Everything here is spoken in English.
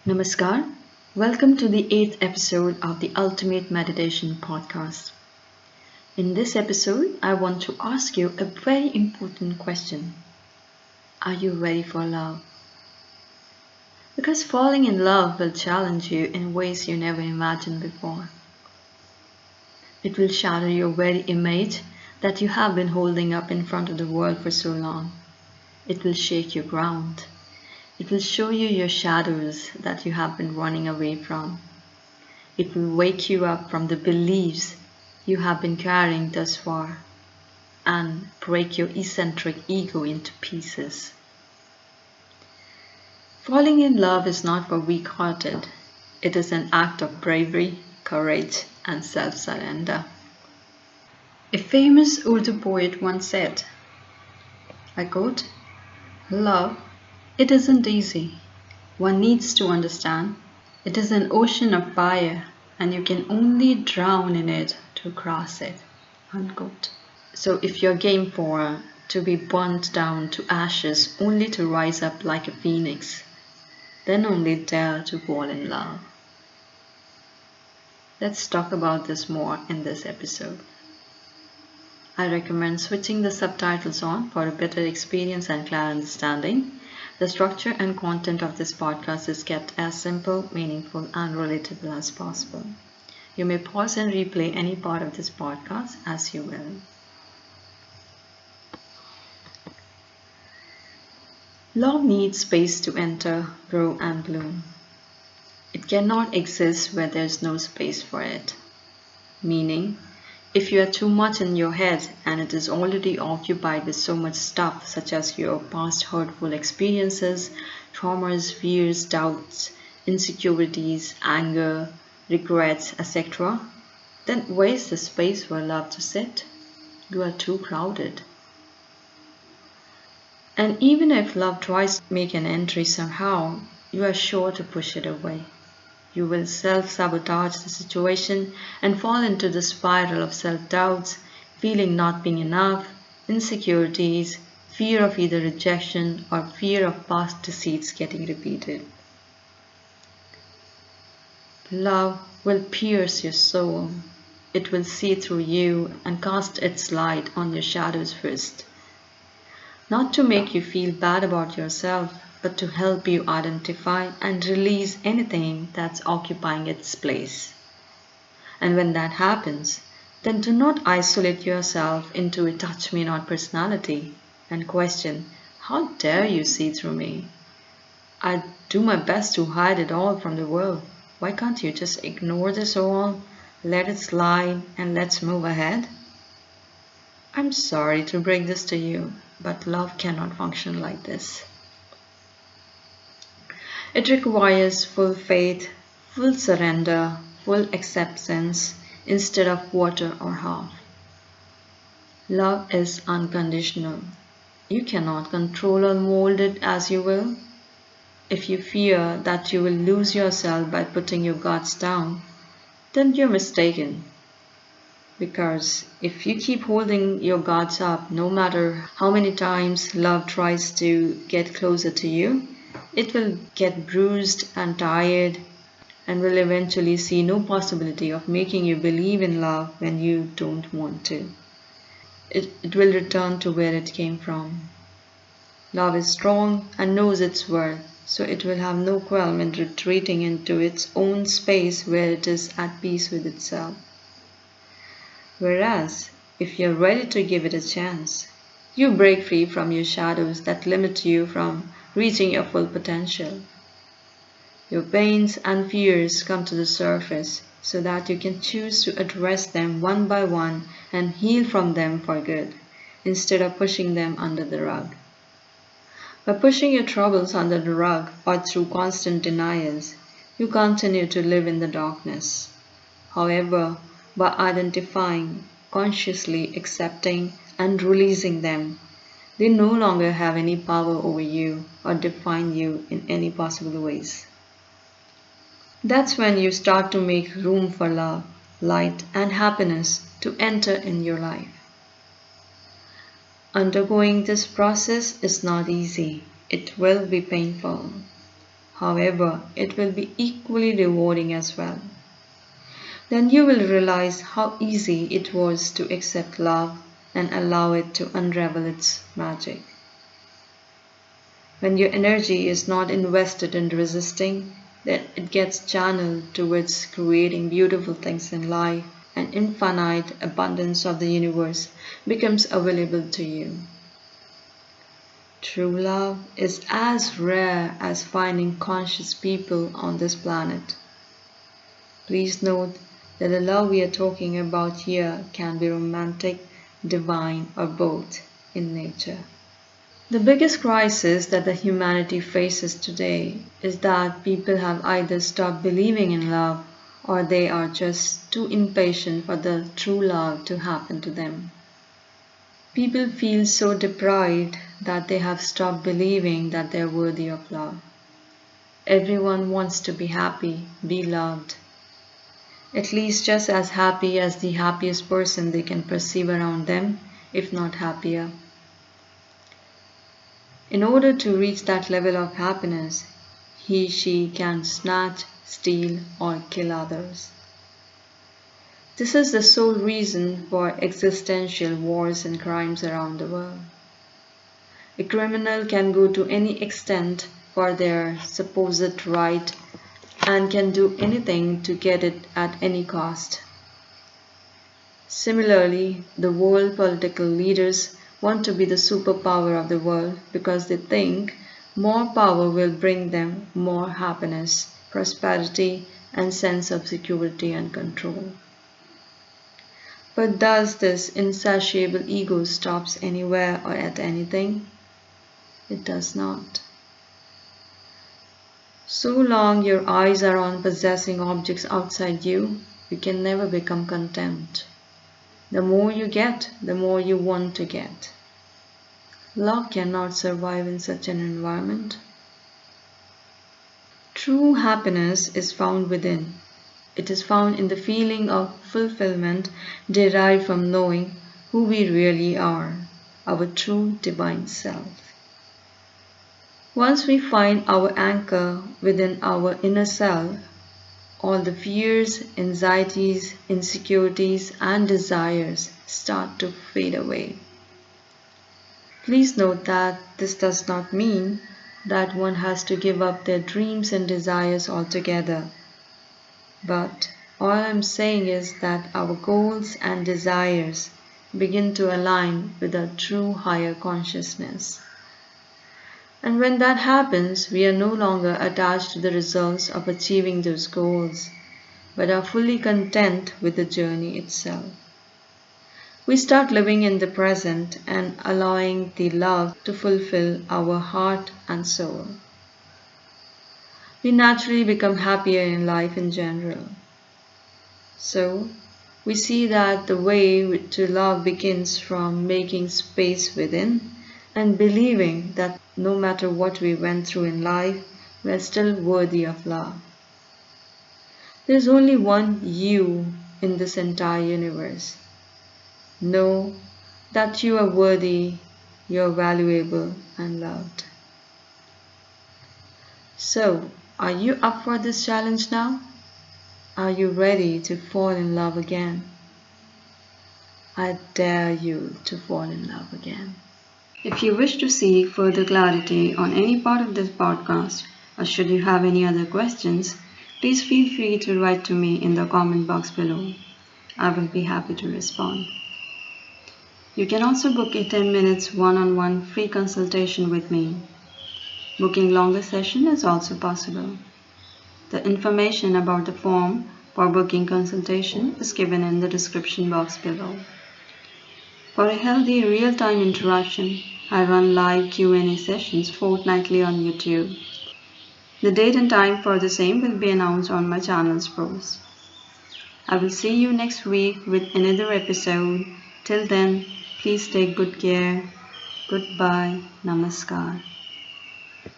Namaskar. Welcome to the 8th episode of the Ultimate Meditation Podcast. In this episode, I want to ask you a very important question. Are you ready for love? Because falling in love will challenge you in ways you never imagined before. It will shatter your very image that you have been holding up in front of the world for so long. It will shake your ground. It will show you your shadows that you have been running away from. It will wake you up from the beliefs you have been carrying thus far and break your eccentric ego into pieces. Falling in love is not for weak-hearted. It is an act of bravery, courage, and self-surrender. A famous Urdu poet once said, I quote, "Love, it isn't easy. One needs to understand. It is an ocean of fire, and you can only drown in it to cross it." Unquote. So if you're game for to be burnt down to ashes only to rise up like a phoenix, then only dare to fall in love. Let's talk about this more in this episode. I recommend switching the subtitles on for a better experience and clear understanding. The structure and content of this podcast is kept as simple, meaningful, and relatable as possible. You may pause and replay any part of this podcast as you will. Love needs space to enter, grow, and bloom. It cannot exist where there is no space for it. Meaning, if you are too much in your head and it is already occupied with so much stuff such as your past hurtful experiences, traumas, fears, doubts, insecurities, anger, regrets, etc., then where is the space for love to sit? You are too crowded. And even if love tries to make an entry somehow, you are sure to push it away. You will self-sabotage the situation and fall into the spiral of self-doubts, feeling not being enough, insecurities, fear of either rejection or fear of past deceits getting repeated. Love will pierce your soul. It will see through you and cast its light on your shadows first. Not to make you feel bad about yourself, but to help you identify and release anything that's occupying its place. And when that happens, then do not isolate yourself into a touch me not personality and question, how dare you see through me? I do my best to hide it all from the world. Why can't you just ignore this all, let it slide, and let's move ahead? I'm sorry to break this to you, but love cannot function like this. It requires full faith, full surrender, full acceptance instead of quarter or half. Love is unconditional. You cannot control or mold it as you will. If you fear that you will lose yourself by putting your guards down, then you're mistaken. Because if you keep holding your guards up, no matter how many times love tries to get closer to you, it will get bruised and tired and will eventually see no possibility of making you believe in love when you don't want to. It will return to where it came from. Love is strong and knows its worth, so it will have no qualm in retreating into its own space where it is at peace with itself. Whereas, if you're ready to give it a chance, you break free from your shadows that limit you from reaching your full potential. Your pains and fears come to the surface so that you can choose to address them one by one and heal from them for good, instead of pushing them under the rug. By pushing your troubles under the rug or through constant denials, you continue to live in the darkness. However, by identifying, consciously accepting, and releasing them, they no longer have any power over you or define you in any possible ways. That's when you start to make room for love, light, and happiness to enter in your life. Undergoing this process is not easy. It will be painful. However, it will be equally rewarding as well. Then you will realize how easy it was to accept love and allow it to unravel its magic. When your energy is not invested in resisting, then it gets channeled towards creating beautiful things in life, and infinite abundance of the universe becomes available to you. True love is as rare as finding conscious people on this planet. Please note that the love we are talking about here can be romantic, divine, or both in nature. The biggest crisis that the humanity faces today is that people have either stopped believing in love or they are just too impatient for the true love to happen to them. People feel so deprived that they have stopped believing that they are worthy of love. Everyone wants to be happy, be loved, at least just as happy as the happiest person they can perceive around them, if not happier. In order to reach that level of happiness, she can snatch, steal, or kill others. This is the sole reason for existential wars and crimes around the world. A criminal can go to any extent for their supposed right and can do anything to get it at any cost. Similarly, the world political leaders want to be the superpower of the world because they think more power will bring them more happiness, prosperity, and sense of security and control. But does this insatiable ego stops anywhere or at anything? It does not. So long your eyes are on possessing objects outside you, you can never become content. The more you get, the more you want to get. Love cannot survive in such an environment. True happiness is found within. It is found in the feeling of fulfillment derived from knowing who we really are, our true divine self. Once we find our anchor within our inner self, all the fears, anxieties, insecurities, and desires start to fade away. Please note that this does not mean that one has to give up their dreams and desires altogether. But all I'm saying is that our goals and desires begin to align with our true higher consciousness. And when that happens, we are no longer attached to the results of achieving those goals, but are fully content with the journey itself. We start living in the present and allowing the love to fulfill our heart and soul. We naturally become happier in life in general. So, we see that the way to love begins from making space within and believing that no matter what we went through in life, we are still worthy of love. There is only one you in this entire universe. Know that you are worthy, you are valuable and loved. So, are you up for this challenge now? Are you ready to fall in love again? I dare you to fall in love again. If you wish to seek further clarity on any part of this podcast, or should you have any other questions, please feel free to write to me in the comment box below. I will be happy to respond. You can also book a 10 minutes one-on-one free consultation with me. Booking longer session is also possible. The information about the form for booking consultation is given in the description box below. For a healthy real-time interaction, I run live Q&A sessions fortnightly on YouTube. The date and time for the same will be announced on my channel's post. I will see you next week with another episode. Till then, please take good care. Goodbye. Namaskar.